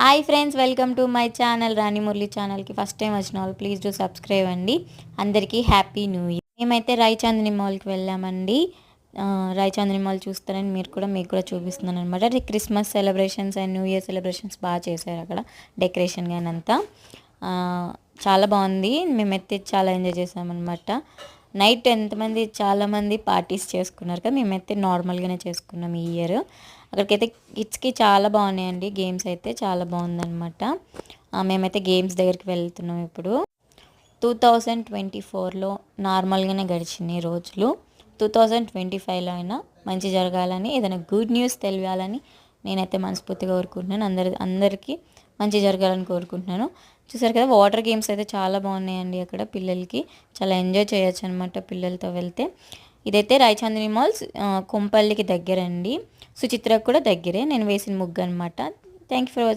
Hi friends, welcome to my channel Rani Murali ఛానల్కి first time వచ్చిన వాళ్ళు ప్లీజ్ డూ సబ్స్క్రైబ్ అండి. అందరికీ హ్యాపీ న్యూ ఇయర్. మేమైతే రాయచాందిని మాల్కి వెళ్ళామండి. రాయచాందిని మాల్ చూస్తారని మీకు కూడా చూపిస్తున్నాను అనమాట. Christmas celebrations and new year celebrations బాగా చేశారు అక్కడ, డెకరేషన్ కానీ అంతా చాలా బాగుంది. మేమైతే చాలా ఎంజాయ్ చేసామన్నమాట. నైట్ చాలామంది పార్టీస్ చేసుకున్నారు కదా, మేమైతే నార్మల్గానే చేసుకున్నాం ఈ ఇయర్. అక్కడికైతే కిడ్స్కి చాలా బాగున్నాయండి, గేమ్స్ అయితే చాలా బాగుందన్నమాట. మేమైతే గేమ్స్ దగ్గరికి వెళ్తున్నాం ఇప్పుడు. 2024లో నార్మల్గానే గడిచినాయి రోజులు. 2025లో అయినా మంచి జరగాలని, ఏదైనా గుడ్ న్యూస్ తెలియాలని నేనైతే మనస్ఫూర్తిగా కోరుకుంటున్నాను. అందరికీ మంచి జరగాలని కోరుకుంటున్నాను. చూసారు కదా, వాటర్ గేమ్స్ అయితే చాలా బాగున్నాయండి. అక్కడ పిల్లలకి చాలా ఎంజాయ్ చేయొచ్చు అనమాట పిల్లలతో వెళ్తే. ఇదైతే రాయచాందిని మాల్స్ కొంపల్లికి దగ్గరండి, సుచిత్రకు కూడా దగ్గరే. నేను వేసిన ముగ్గు అనమాట. Thank you for watching.